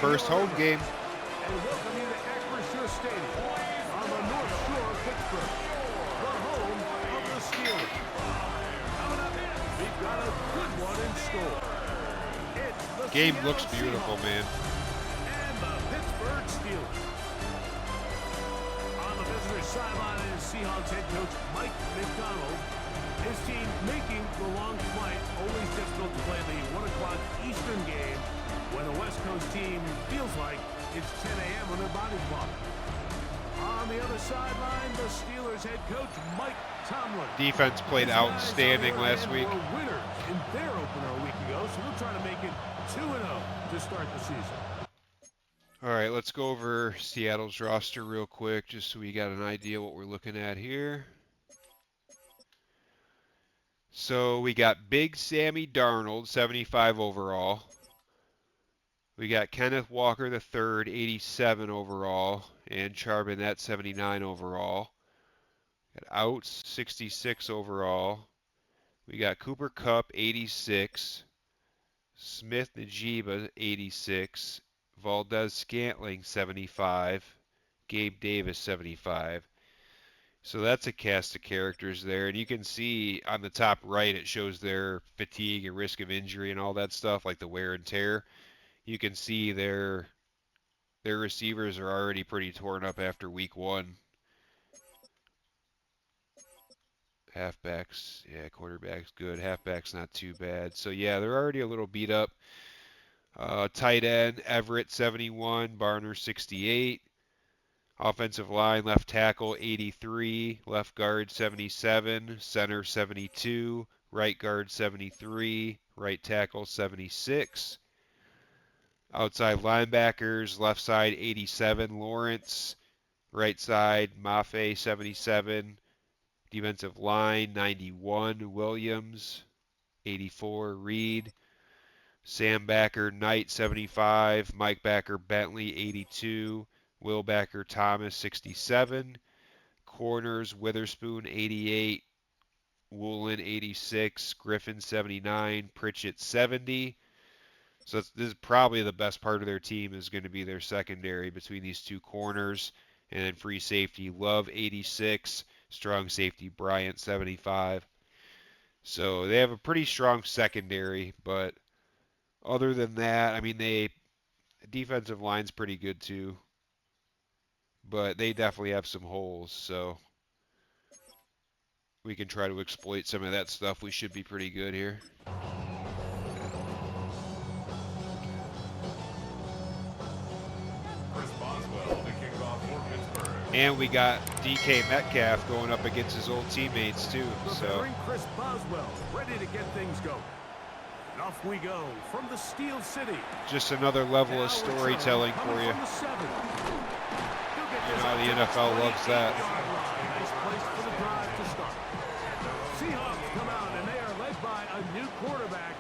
First home game. And welcome you to Acrisure Stadium on the North Shore of Pittsburgh, the home of the Steelers. Coming up, we've got a good one in store. It's the Game Seattle looks beautiful, Seahawks man. and the Pittsburgh Steelers. On the visitor's sideline is Seahawks head coach Mike McDonald. His team making the long flight. Always difficult to play the 1 o'clock Eastern game when the West Coast team feels like it's 10 a.m. on their body clock. On the other sideline, the Steelers head coach Mike Tomlin. Defense played outstanding last week. Were winners in their opener a week ago, so they'll try to make it 2-0 to start the season. All right, let's go over Seattle's roster real quick, just so we got an idea what we're looking at here. So we got Big Sammy Darnold, 75 overall. We got Kenneth Walker III, 87 overall, and Charbonnet, 79 overall. Got Outs, 66 overall. We got Cooper Kupp, 86. Smith Najiba, 86. Valdez Scantling, 75. Gabe Davis, 75. So that's a cast of characters there. And you can see on the top right, it shows their fatigue and risk of injury and all that stuff, like the wear and tear. You can see their receivers are already pretty torn up after week 1. Halfbacks, yeah, quarterback's good. Halfback's not too bad. So, yeah, they're already a little beat up. Tight end, Everett, 71. Barner, 68. Offensive line, left tackle, 83. Left guard, 77. Center, 72. Right guard, 73. Right tackle, 76. Outside linebackers, left side, 87. Lawrence. Right side, Mafe, 77. Defensive line, 91. Williams, 84. Reed. Sam Backer, Knight, 75. Mike Backer, Bentley, 82. Will Backer, Thomas, 67. Corners, Witherspoon, 88. Woolen, 86. Griffin, 79. Pritchett, 70. So this is probably the best part of their team is going to be their secondary between these two corners. And then free safety, Love, 86. Strong safety, Bryant, 75. So they have a pretty strong secondary, but other than that, I mean, defensive line's pretty good too. But they definitely have some holes, so we can try to exploit some of that stuff. We should be pretty good here. And we got DK Metcalf going up against his old teammates too. So Chris Boswell ready to get things going. And off we go from the Steel City. Just another level of storytelling for you. You know, the NFL loves that. Nice place for the drive to start. Seahawks come out and they are led by a new quarterback,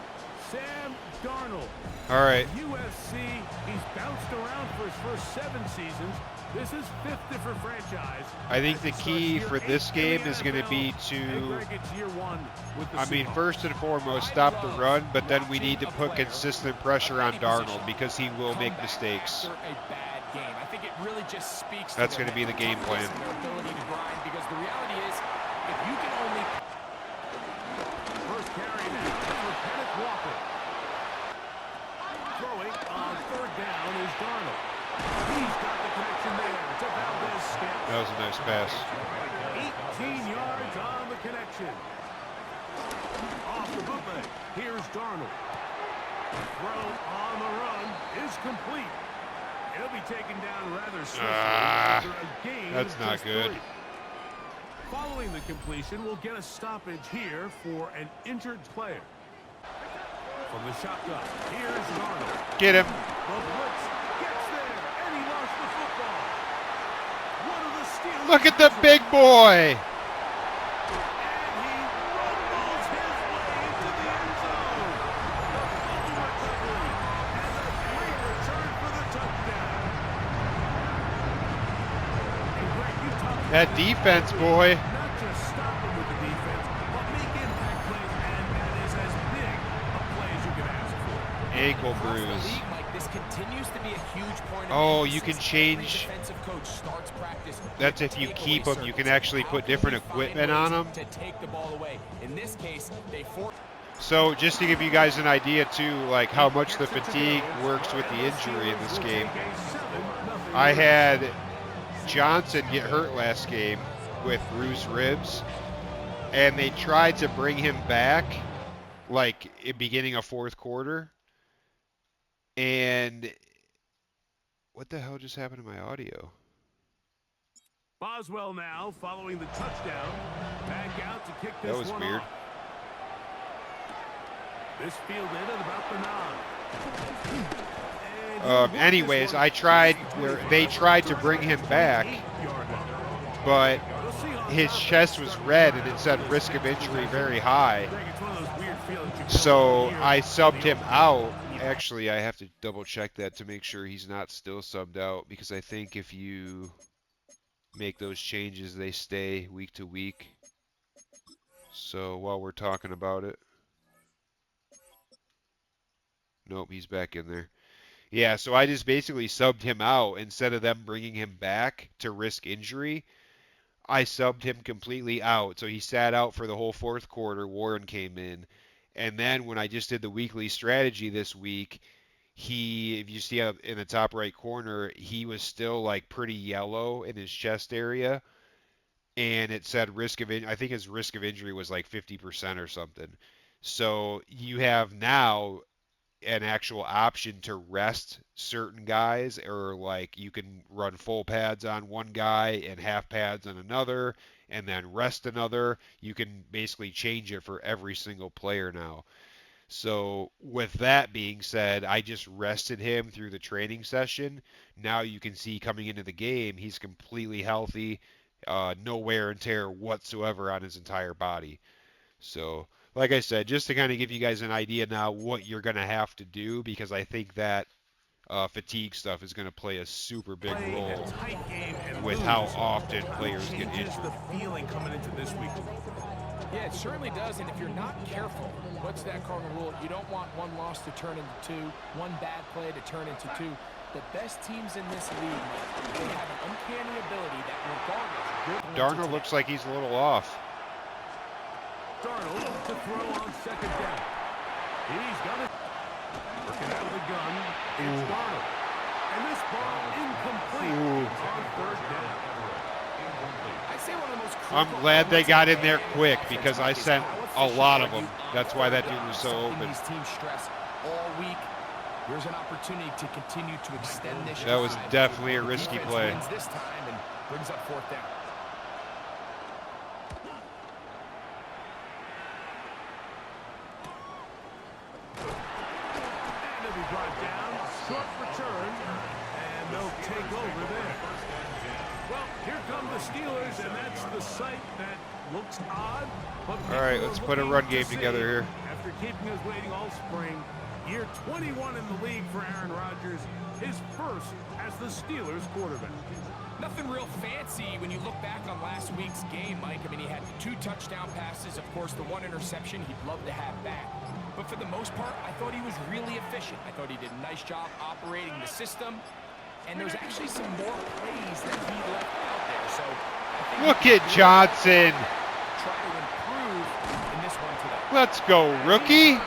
Sam Darnold. All right. USC, he's bounced around for his first 7 seasons. This is 5th different franchise. I think the key for this game is going to be to, I mean, first and foremost, stop the run, but then we need to put consistent pressure on Darnold because he will make mistakes. That's going to be the game plan. Because the reality is, if you can only first carry now for Kenneth Walker. Throwing on 3rd down is Darnold. He's got the connection there to Valdez Scantling. That was a nice pass. 18 yards on the connection. Off the bootleg. Here's Darnold. Throw on the run is complete. He'll be taken down rather swiftly after a gain. That's not good. 3. Following the completion, we'll get a stoppage here for an injured player. From the shotgun, here's Darnold. Get him. The blitz gets there, and he lost the football. One of the Steelers. Look at the big boy. That defense, boy. Not just stop him with the defense, but make impact plays, and that is as big a play as you can ask for. Ankle bruise. Mike continues to be a huge point of Oh, you emphasis. can change. Every defensive coach starts practice That's with if you takeaway keep them. You can circuits. actually How put can we different find equipment ways on them. to take the ball away? In this case, they force. So just to give you guys an idea too, like how much the fatigue works with the injury in this game. I had Johnson get hurt last game with bruised ribs, and they tried to bring him back like in beginning of fourth quarter. And what the hell just happened to my audio? Boswell now following the touchdown. Back out to kick this That was one weird. off. This fielded at about the 9. Anyways, they tried to bring him back, but his chest was red and it said risk of injury very high. So I subbed him out. Actually, I have to double check that to make sure he's not still subbed out, because I think if you make those changes, they stay week to week. So while we're talking about it, nope, he's back in there. Yeah, so I just basically subbed him out instead of them bringing him back to risk injury. I subbed him completely out. So he sat out for the whole fourth quarter. Warren came in. And then when I just did the weekly strategy this week, if you see in the top right corner, he was still like pretty yellow in his chest area. And it said I think his risk of injury was like 50% or something. So you have now an actual option to rest certain guys, or like you can run full pads on one guy and half pads on another and then rest another. You can basically change it for every single player now. So with that being said, I just rested him through the training session. Now you can see coming into the game, he's completely healthy, no wear and tear whatsoever on his entire body. So like I said, just to kind of give you guys an idea now what you're going to have to do, because I think that fatigue stuff is going to play a super big role with how often players get injured. The feeling coming into this week. Yeah, it certainly does, and if you're not careful, what's that cardinal rule? You don't want one loss to turn into two, one bad play to turn into two. The best teams in this league, they have an uncanny ability that regardless. Darnold looks like he's a little off. Darnold to throw on second down. He's got it. Working out of the gun. It's Darnold. And this ball incomplete on third down. I'd say one of the most I'm glad they got in there quick, because I sent a lot of them. That's why that dude was so open. These teams stress all week. Here's an opportunity to continue to extend this. That was definitely a risky play. Wins this time and brings up fourth down. Brought down, short return, and they'll take over there. Well, here come the Steelers, and that's the sight that looks odd. But all right, let's put a run game together here. After keeping us waiting all spring, year 21 in the league for Aaron Rodgers, his first as the Steelers quarterback. Nothing real fancy when you look back on last week's game, Mike. I mean, he had 2 touchdown passes, of course, the 1 interception he'd love to have back. But for the most part, I thought he was really efficient. I thought he did a nice job operating the system. And there's actually some more plays that he left out there. So I think look at Johnson. Try to improve in this one today. Let's go, rookie.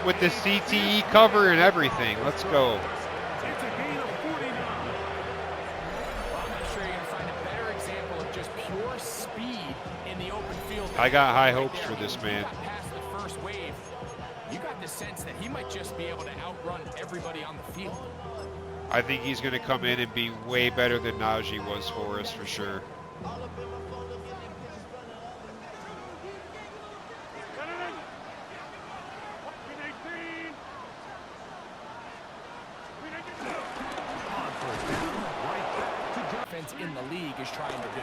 With the CTE cover and everything. Let's go. It's a gain of 49. I'm not sure you're going to find a better example of just pure speed in the open field. I got high hopes for this man. Past the first wave, you got the sense that he might just be able to outrun everybody on the field. I think he's going to come in and be way better than Najee was for us, for sure. In the league is trying to do.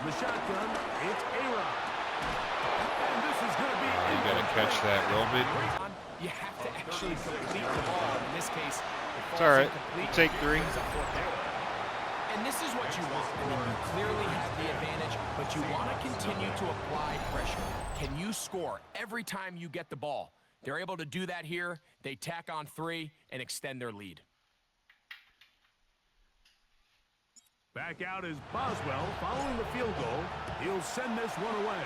The shotgun, it's A-Rod. And this is going to be... You got to catch that, Roman. You have to actually complete the ball. In this case, it's all right. We'll take 3. And this is what you want. I mean, you clearly have the advantage, but you want to continue to apply pressure. Can you score every time you get the ball? They're able to do that here. They tack on 3 and extend their lead. Back out is Boswell following the field goal. He'll send this one away.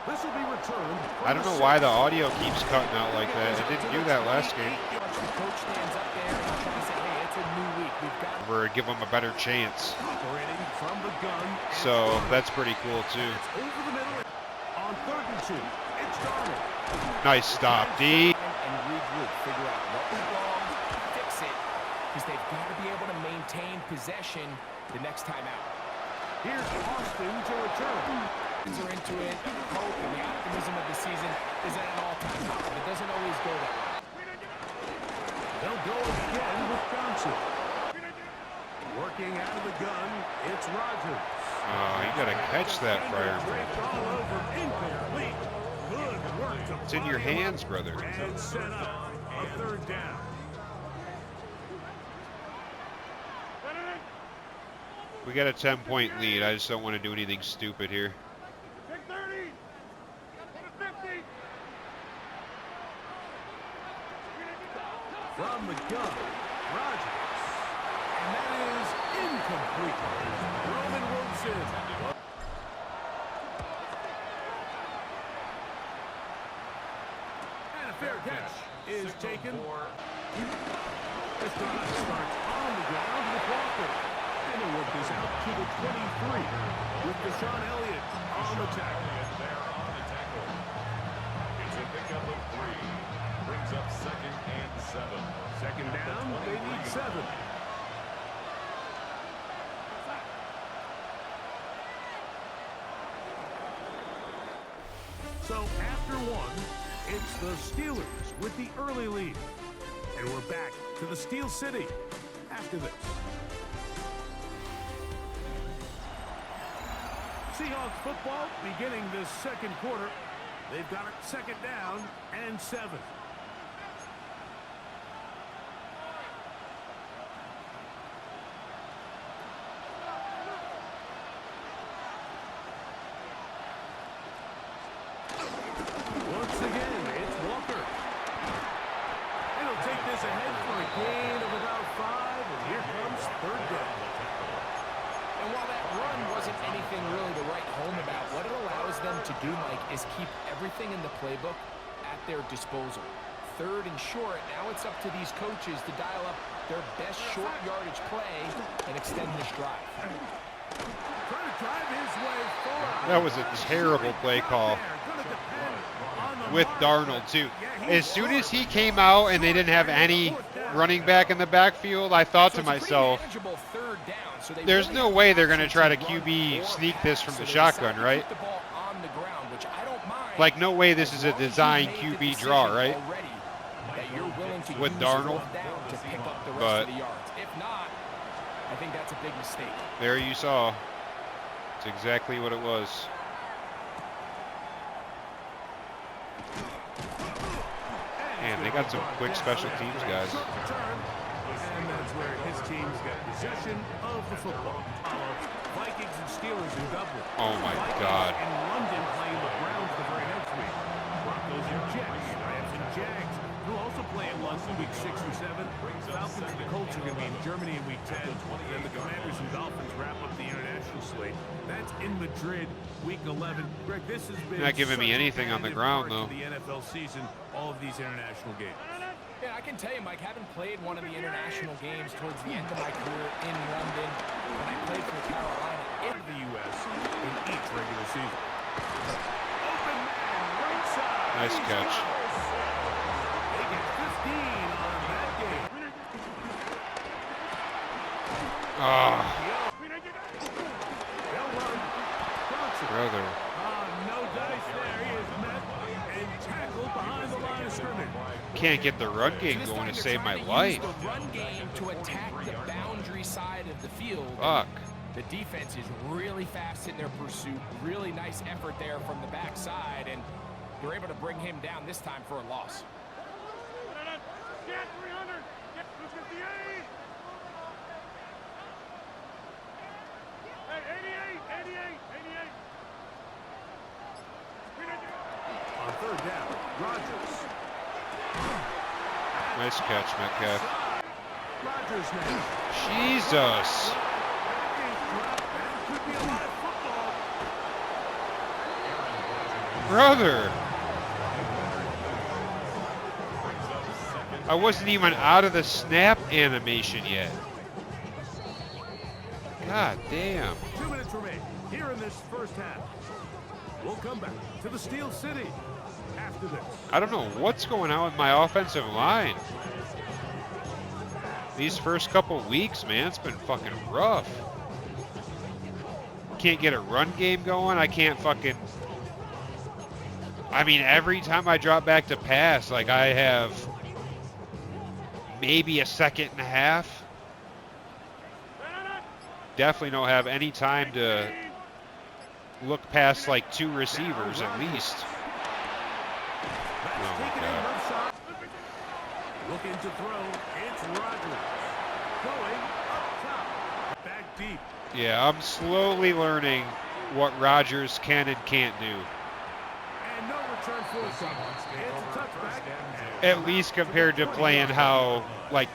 This will be returned. I don't know why the audio keeps cutting out like that. It didn't do that last game. The coach stands up there and tries to say, hey, it's a new week. We've got Or give them a better chance. Operating from the gun. So that's pretty cool too. It's over the middle. On 3rd and 2. It's Darnold. Nice stop, D. and regroup, figure out what went wrong, fix it, because they've got to be able to maintain possession the next time out. Here's Austin to return. Are into it, hope, and the optimism of the season is at an all-time high, but it doesn't always go that way. They'll go again with Johnson. Working out of the gun, it's Rodgers. Oh, you got to catch that, Fryer. All over, incomplete. Good work to It's in your hands, brother. and set up a 3rd down. We got a 10-point lead. I just don't want to do anything stupid here. From the gun, Rodgers. And that is incomplete. Roman Wilson. And a fair catch is taken. This drive starts on the ground with Walker. And he'll work this out to the 23 with Deshaun Elliott on the tackle. It's a pickup of 3. Brings up 2nd and 7. 2nd down, they need 7. So after 1, it's the Steelers with the early lead. And we're back to the Steel City after this. Seahawks football beginning this 2nd quarter. They've got it 2nd down and 7. Once again, it's Walker. And he'll take this ahead for a gain of about 5, and here comes 3rd down. And while that run wasn't anything really to write home about, what it allows them to do, Mike, is keep everything in the playbook at their disposal. 3rd and short, now it's up to these coaches to dial up their best short yardage play and extend this drive. Trying to drive his way forward. That was a terrible play call with Darnold too. As soon as he came out and they didn't have any running back in the backfield, I thought to myself, there's no way they're going to try to QB sneak this from the shotgun, right? Like, no way this is a design QB draw, right? With Darnold. But if not, I think that's a big mistake. There you saw. It's exactly what it was. Man, they got some quick special teams guys. And that's where his team's got possession of the football. Vikings and Steelers in Dublin. Oh my God. In London playing the Browns the very next week. Broncos and Jets. Rams and Jags will also play in London week 6 and 7. Falcons and the Colts are going to be in Germany in week 10. And then the Commanders and Dolphins wrap up the international slate. That's in Madrid week 11. Greg, this has been Not giving me anything on the ground though. The NFL season, all of these international games. Yeah, I can tell you, Mike, having played one of the international games towards the end of my career in London, when I played for Carolina In the U.S. in each regular season. Open man, right side. Nice catch. They get 15 on that game. Ah, They'll run. Johnson. brother. No dice there. He is met and tackled behind the line of scrimmage. Can't get the run game This going time to they're save my trying to life. use the run game to attack the boundary side of the field. Fuck. The defense is really fast in their pursuit. Really nice effort there from the backside, and they're able to bring him down this time for a loss. third down. Rodgers. Nice catch, Metcalf. Rodgers now. Jesus. That game's dropped, and it could be a live football. Brother. I wasn't even out of the snap animation yet. God damn. 2 minutes remain here in this first half. We'll come back to the Steel City after this. I don't know what's going on with my offensive line. These first couple weeks, man, it's been fucking rough. Can't get a run game going. I can't fucking... I mean, every time I drop back to pass, like I have maybe a second and a half. Definitely don't have any time to look past like 2 receivers at least. Oh my God. Looking to throw, it's Rodgers. Going up top. Back deep. Yeah, I'm slowly learning what Rodgers can and can't do. And no return for a touchback. It's a touchback. At least compared to playing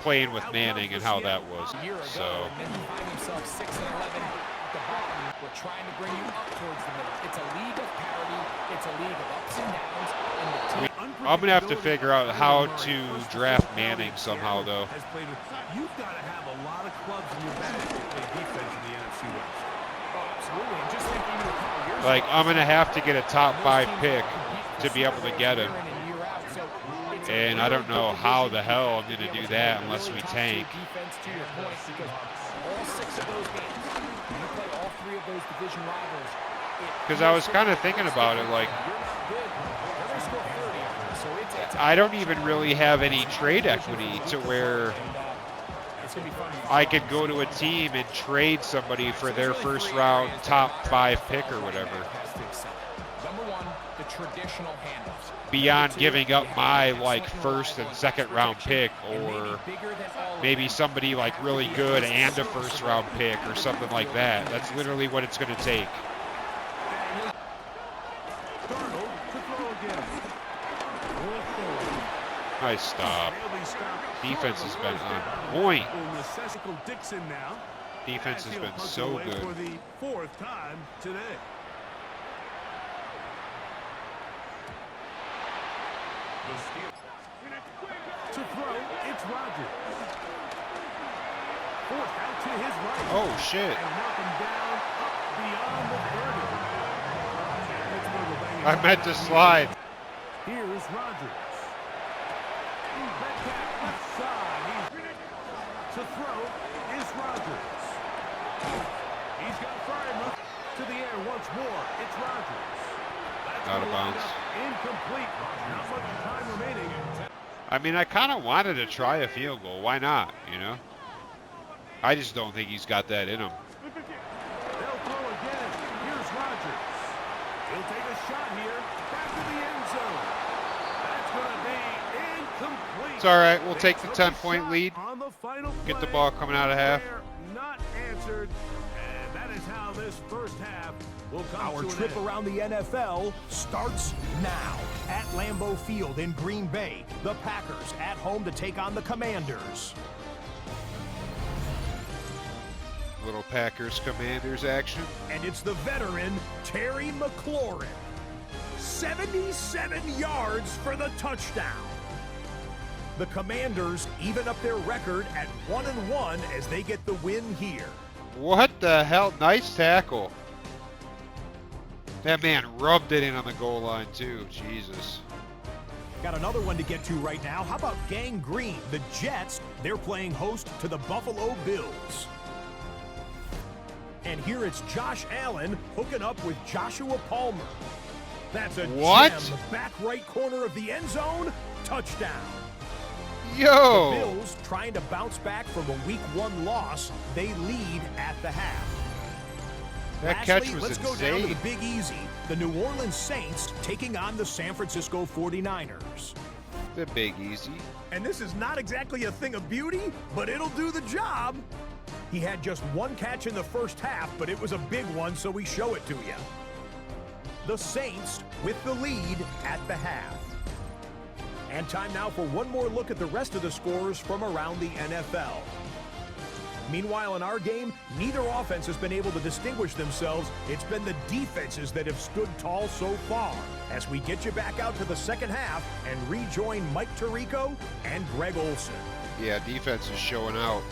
playing with Manning and how that was. A year ago, So and then you find yourself 6 and 11 at the bottom. We're trying to bring you up towards the middle. It's a league of parity. It's a league of ups and downs. And the team I'm gonna have to figure out how to draft Manning somehow, though. You've got to have a lot of clubs in your bag to play defense in the NFC West. Oh, absolutely. And just like even a couple years Like, ago, I'm gonna have to get a top 5 pick to be able to get him. year in and year out. So it's a And I don't know really how good the division hell I'm to be gonna able do to that play unless really we top-tier tank. defense to your point, because all 6 of those games, you play all 3 of those division rivals. Because I was kind of thinking about it, like, You're not good. They're gonna score 30. So it's I don't even really have any trade equity to where it's gonna be fun. I could go to a team and trade somebody for their first round top 5 pick or whatever. Number 1, the traditional handoffs. Beyond giving up my like first and second round pick, or maybe somebody like really good and a first round pick or something like that. That's literally what it's going to take. Nice stop. Defense has been on point. Defense has been so good. For the 4th time today. To throw, it's Rodgers. Forced out to his right. Oh shit. And knock him down up beyond the 30. I meant to slide. Here's Rodgers. Metcalf left side. To throw is Rodgers. He's got fire move to the air once more. It's Rodgers. That's Out of bounds. Incomplete. Not much time remaining. I mean, I kind of wanted to try a field goal. Why not, you know? I just don't think he's got that in him. They'll throw again. Here's Rodgers. He'll take a shot here. Back to the end zone. That's going to be incomplete. It's all right. We'll take the 10-point lead. On the final Get the play. ball coming out of half. Not answered. And that is how this first half will come Our to an trip end. around the NFL starts now. At Lambeau Field in Green Bay, the Packers at home to take on the Commanders. Little Packers Commanders action. And it's the veteran, Terry McLaurin. 77 yards for the touchdown. The Commanders even up their record at 1-1 as they get the win here. What the hell? Nice tackle. That man rubbed it in on the goal line, too. Jesus. Got another one to get to right now. How about Gang Green? The Jets, they're playing host to the Buffalo Bills. And here it's Josh Allen hooking up with Joshua Palmer. That's a What? gem. Back right corner of the end zone. Touchdown. Yo! The Bills trying to bounce back from a Week 1 loss. They lead at the half. That Lastly, catch was let's go down to the insane. Big Easy. The New Orleans Saints taking on the San Francisco 49ers. The Big Easy. And this is not exactly a thing of beauty, but it'll do the job. He had just 1 catch in the first half, but it was a big one, so we show it to you. The Saints with the lead at the half. And time now for one more look at the rest of the scores from around the NFL. Meanwhile, in our game, neither offense has been able to distinguish themselves. It's been the defenses that have stood tall so far. As we get you back out to the second half and rejoin Mike Tirico and Greg Olson. Yeah, defense is showing out.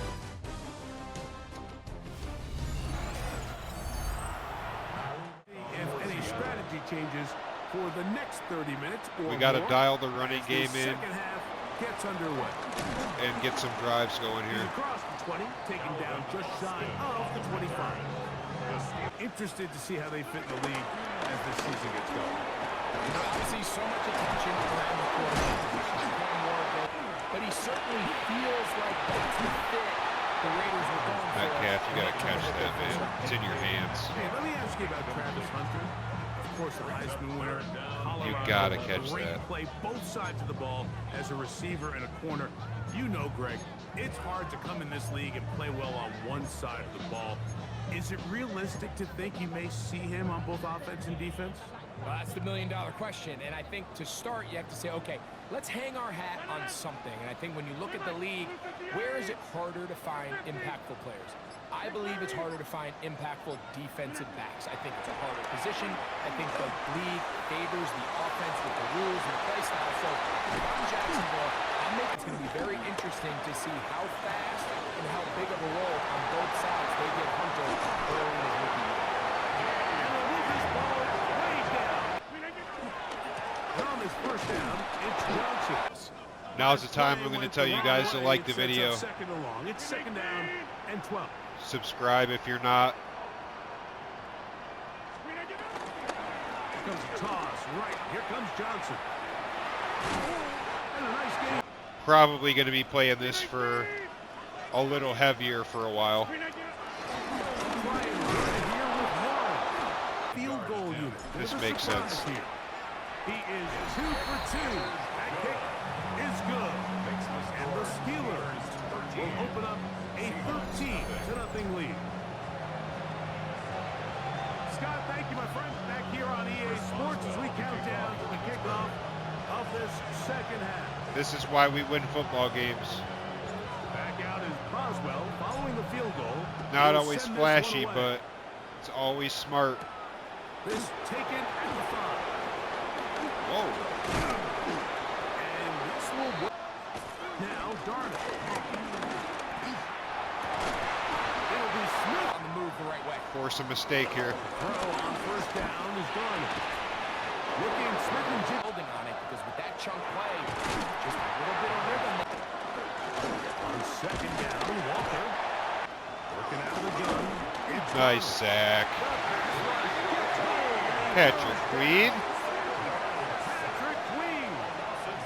If any strategy changes for the next 30 minutes or We got to more, dial the running as game the in second half gets underway. and get some drives going He's here. across the 20, taken down just shy of the 25. Interested to see how they fit in the league as this season gets going. Obviously, so much attention around the quarterback position, but he certainly feels like that's the fit the Raiders were going for. Metcalf, you got to catch that, man. It's in your hands. Hey, let me ask you about Travis Hunter. Of course, the Heisman winner. You Colorado, got to catch great that. Play both sides of the ball as a receiver and a corner. You know, Greg, it's hard to come in this league and play well on one side of the ball. Is it realistic to think you may see him on both offense and defense? Well, that's the million-dollar question, and I think to start, you have to say, okay, let's hang our hat on something. And I think when you look at the league, where is it harder to find impactful players? I believe it's harder to find impactful defensive backs. I think it's a harder position. I think the league favors the offense with the rules and the play style. So if I'm Jacksonville, I think it's going to be very interesting to see how fast and how big of a role on both sides they give Hunter early in his rookie year. On this first down, it's Johnson. Now's the time I'm going to tell you guys to like the video. Second and long. It's second down and 12. Subscribe if you're not. Here comes a toss. Right. Here comes Johnson. And a nice game. Probably going to be playing this for a little heavier for a while. Field goal unit. This makes sense. Here. He is 2 for 2. That kick is good. And the Steelers will open up a 13-0 lead. Scott, thank you, my friend. Back here on EA Sports as we count down to the kickoff of this second half. This is why we win football games. Back out is Boswell following the field goal. Not He'll always send this flashy, one away. but it's always smart. This taken at the 5. Whoa. And this will work. Now, Darnold. It'll be Smith On the move the right way. Force a mistake here. Throw on first down is Darnold. Looking Smith and Jim. Holding on it because with that chunk play, just a little bit of rhythm. On second down, Walker. Working out of the gun. It's Nice Darnold. sack. The pass rush gets home. Patrick Queen. Patrick Queen.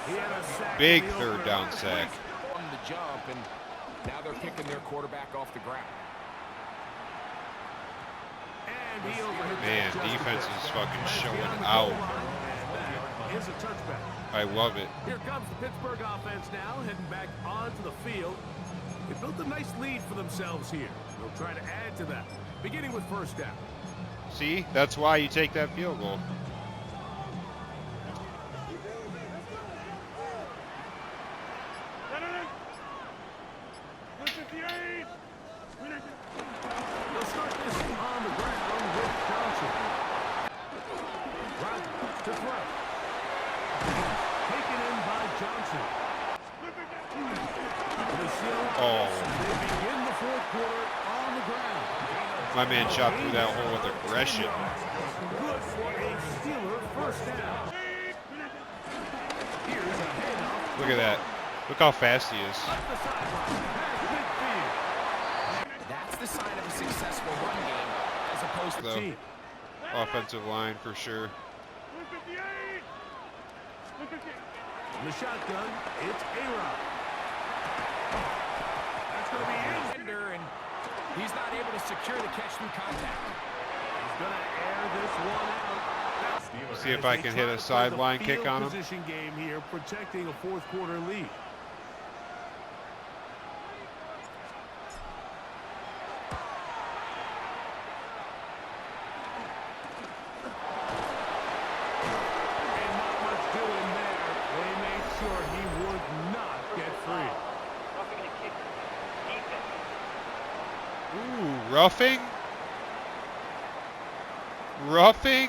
He had a sack Big in the third opener down last sack. week. On the jump, and now they're kicking their quarterback off the ground. And he overhit Man, that defense just is a bit. fucking Pass showing beyond the out. goal line, and that is a touchback. I love it. Here comes the Pittsburgh offense now, heading back onto the field. They built a nice lead for themselves here. They'll try to add to that, beginning with first down. See, that's why you take that field goal. They'll start this on the ground with Johnson. Rodgers to throw. Taken in by Johnson. The Seahawks, Oh. they begin the fourth quarter on the ground. My man shot through that hole with aggression. Good for a Steeler first down. Here's a handoff Look at that. Look how fast he is. up the sideline. Past midfield. That's the sign of a successful run game as opposed to So, Team. offensive line for sure. In the shotgun, it's A-Rod. That's going to be in. defender, and he's not able to secure the catch through contact. He's going to air this one out. See if I can hit a sideline kick on him. Position game here, protecting a fourth quarter lead. Ooh, roughing? Roughing?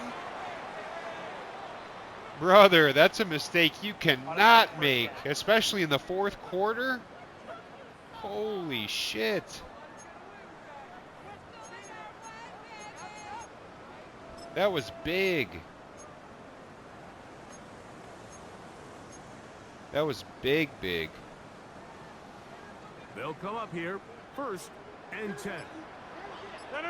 Brother, that's a mistake you cannot make, especially in the fourth quarter. Holy shit. That was big. That was big, big. They'll come up here. 1st and 10. On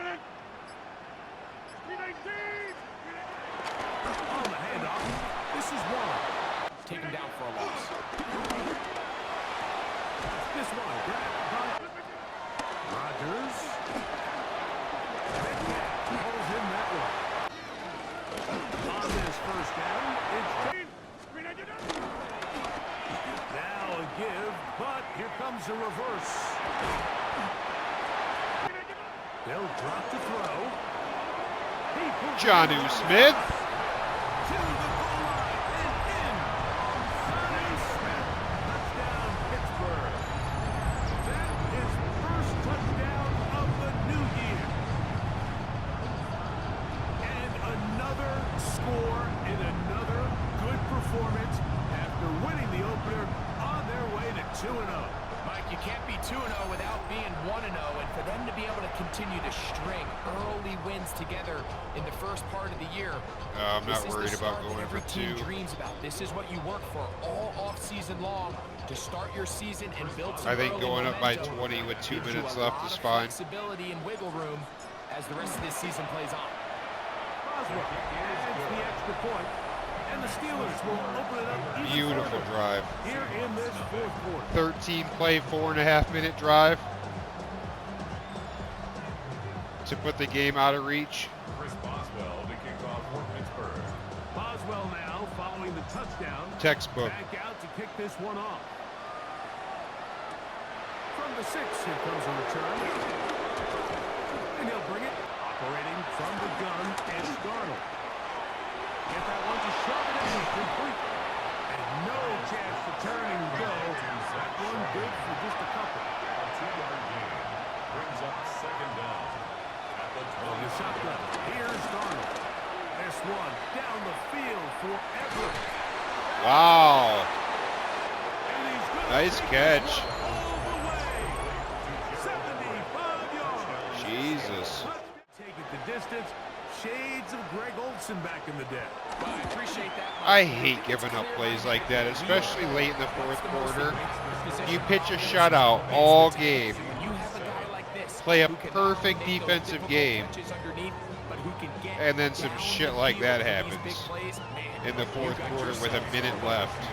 the handoff. This is one. Take him down for a loss. This one. Grab. Rodgers. Pulls in that one. On this 1st down, it's now a give, but here comes a reverse. They'll drop to throw. Jonnu Smith. To the goal line and in. Jonnu Smith. Touchdown, Pittsburgh. That is first touchdown of the new year. And another score in another good performance after winning the opener on their way to 2-0. Mike, you can't be 2-0 without being 1-0, and for them to be able to continue to string early wins together in the first part of the year. I'm not worried about going for 2. Every team dreams about. This is what you work for all off-season long to start your season and build some I think early going up by momentum. 20 with 2 Gives you minutes a left lot is of fine. Flexibility and wiggle room as the rest of this season plays on. Boswell adds the extra point, and the Steelers will open it up even Beautiful further drive. here in this 4th quarter. 13 play, 4.5 minute drive to put the game out of reach. Chris Boswell to kick off for Pittsburgh. Boswell now following the touchdown. Textbook. Back out to kick this one off. From the 6, here comes a return. And he'll bring it. Operating from the gun, and Darnold. Get that one to shove it in, complete. And no chance to turn and go. That one good for just a couple. A 2-yard gain brings up 2nd down at the On the 20. shotgun, here's Darnold. This one down the field for Everett. Wow. And he's gonna Nice take catch. this one all the way. 75 yards. Jesus. Take it the distance. Shades of Greg Olsen back in the day. Well, I appreciate that, Mike. I hate giving up plays like that, especially late in the fourth quarter. You pitch a shutout all game. You have a guy like this Play a who can perfect not only make those defensive difficult game, catches underneath, but who can get and then some down shit the like field that for these happens big plays. Man, in the you fourth got quarter with a yourself minute something. left.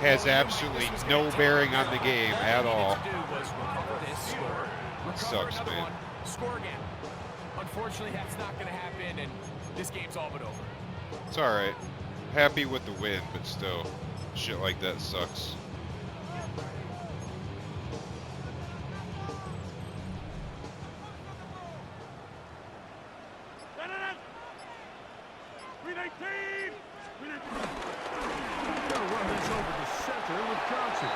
Has absolutely no bearing on the game at all. It sucks, man. Score again. Unfortunately, that's not going to happen, and this game's all but over. It's alright. Happy with the win, but still, shit like that sucks. Gonna run this over the center with Johnson.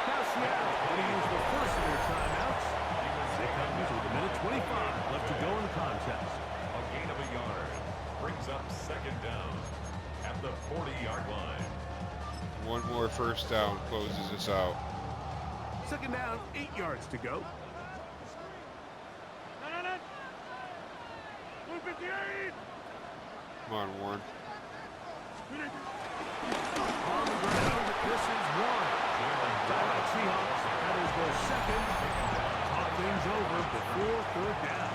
Now Seattle going to use the first of their timeouts. They come with a minute 25 left to go in the contest. A gain of a yard brings up 2nd down at the 40-yard line. One more first down closes us out. 2nd down, 8 yards to go. Come on, Warren. On the ground, this is one. Timeout Seahawks. That is their 2nd. Talk things over before 3rd down.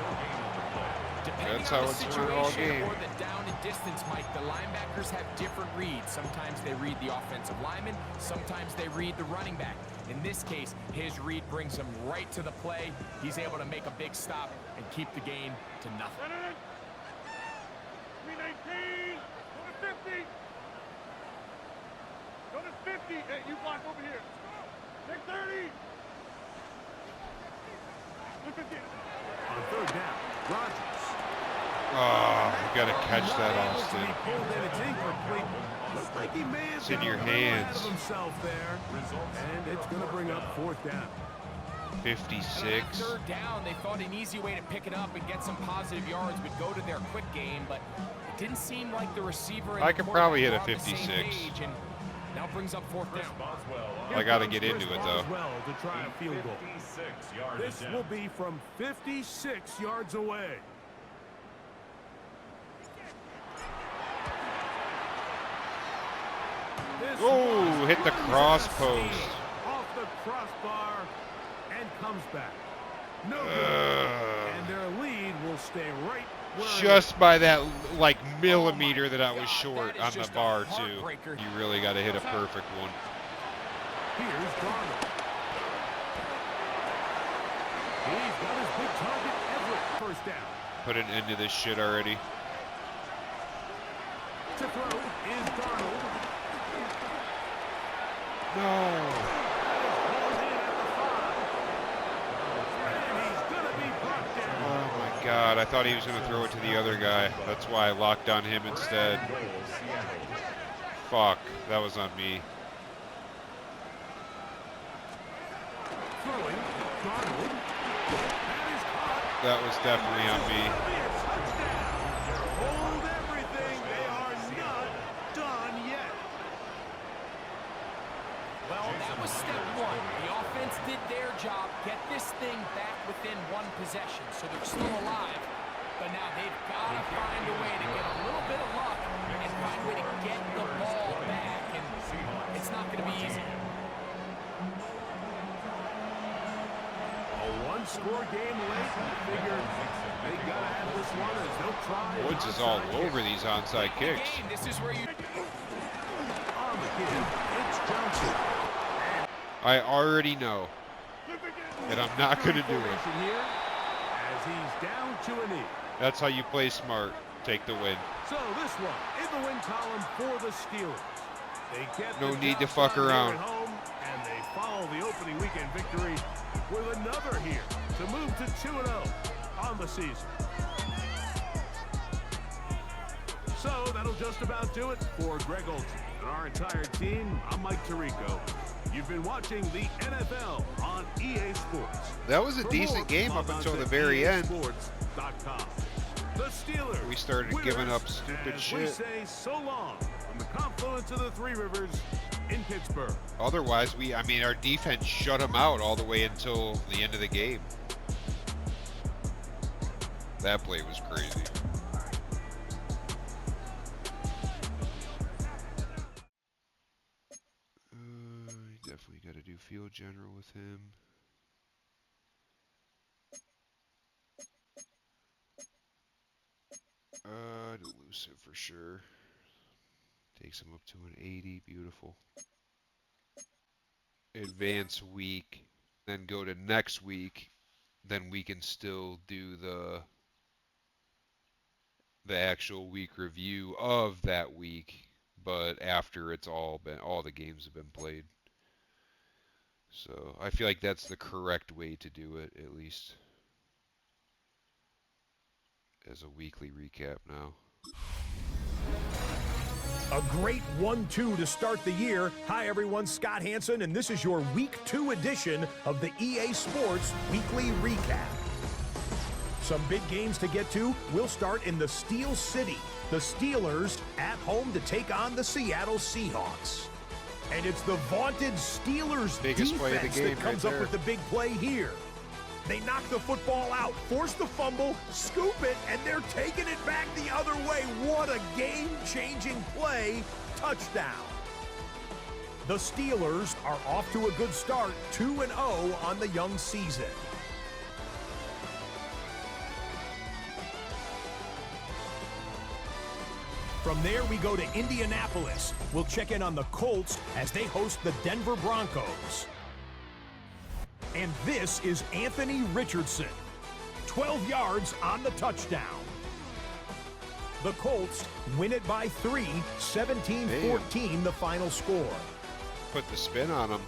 Depending That's on how the it's run all situation game. or the down and distance, Mike, the linebackers have different reads. Sometimes they read the offensive lineman. Sometimes they read the running back. In this case, his read brings him right to the play. He's able to make a big stop and keep the game to nothing. 319, go to 50. Go to 50. Hey, you block over here. Take 30. 50. On 3rd down, Rodgers. Oh, you gotta catch that, Not able to Austin. be pulled in. It's incomplete. Looks like he may have It's in got your a little ahead hands. of himself there. And it's going to bring up 4th down. And 56. on third down, they thought an easy way to pick it up and get some positive yards would go to their quick game, but it didn't seem like the receiver and I the could probably hit a quarterback were on the same 56. page, and now brings up fourth down. I got to get into it, though. Well, to try a field goal. 56-yard This attempt. will be from 56 yards away. This Oh, was hit the runs cross out of post. steam off the crossbar and comes back. No good. And their lead will stay right where it is. Just by that, like, millimeter that I was God, short that is on the just a bar, too. heartbreaker. You really got to hit a perfect one. Here's Darnold. He's got his big target, Everett. First down. Put an end to this shit already. To throw is Darnold. No. Hauled in at the 5. And he's going to be brought down. Oh, my God. I thought he was going to throw it to the other guy. That's why I locked on him instead. Fuck. That was on me. Throwing, Darnold. That is caught. That was definitely on me. It'll be a touchdown. Hold everything. They are not done yet. Well, that was step one. The offense did their job, get this thing back within one possession, so they're still alive. But now they've got to find a way to get a little bit of luck and find a way to get the ball back, and it's not going to be easy. A one-score game late. I figure they got to have this one as they'll try. an Woods is all onside over kick. these onside kicks. Game, this is where you... On the kick, it's Johnson. I already know that I'm not going to do it. Formation here as he's down to a knee. That's how you play smart. Take the win. So this one in the win column for the Steelers. They get No the need to job fuck done here around. at home, and they follow the opening weekend victory with another here to move to 2-0 on the season. So that'll just about do it for Greg Olson and our entire team. I'm Mike Tirico. You've been watching the NFL on EA Sports. That was a For decent more, game log up on until to the very end. EASports.com. The Steelers. We started giving up stupid as shit. We say so long from the confluence of the Three Rivers in Pittsburgh. Otherwise, our defense shut them out all the way until the end of the game. That play was crazy. Definitely got to do field general with him. Elusive for sure. Takes him up to an 80. Beautiful. Advance week, then go to next week. Then we can still do the actual week review of that week, but after it's all the games have been played. So I feel like that's the correct way to do it, at least as a weekly recap now. A great 1-2 to start the year. Hi, everyone. Scott Hansen, and this is your Week 2 edition of the EA Sports Weekly Recap. Some big games to get to. We'll start in the Steel City. The Steelers at home to take on the Seattle Seahawks. And it's the vaunted Steelers Biggest play of the defense game that comes right up with the big play here. They knock the football out, force the fumble, scoop it, and they're taking it back the other way. What a game-changing play. Touchdown. The Steelers are off to a good start, 2-0 on the young season. From there, we go to Indianapolis. We'll check in on the Colts as they host the Denver Broncos. And this is Anthony Richardson. 12 yards on the touchdown. The Colts win it by 3, 17-14 the final score. Put the spin on them.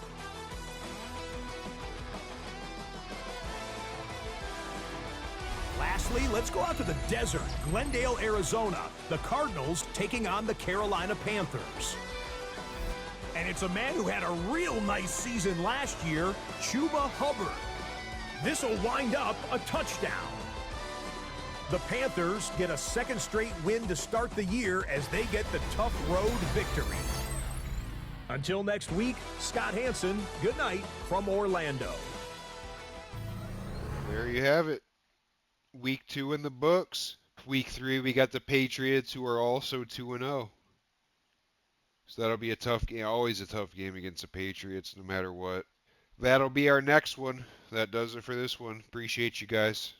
Lastly, let's go out to the desert, Glendale, Arizona. The Cardinals taking on the Carolina Panthers. And it's a man who had a real nice season last year, Chuba Hubbard. This will wind up a touchdown. The Panthers get a second straight win to start the year as they get the tough road victory. Until next week, Scott Hansen, good night from Orlando. There you have it. Week 2 in the books. Week 3, we got the Patriots, who are also 2-0. So that'll be a tough game. Always a tough game against the Patriots, no matter what. That'll be our next one. That does it for this one. Appreciate you guys.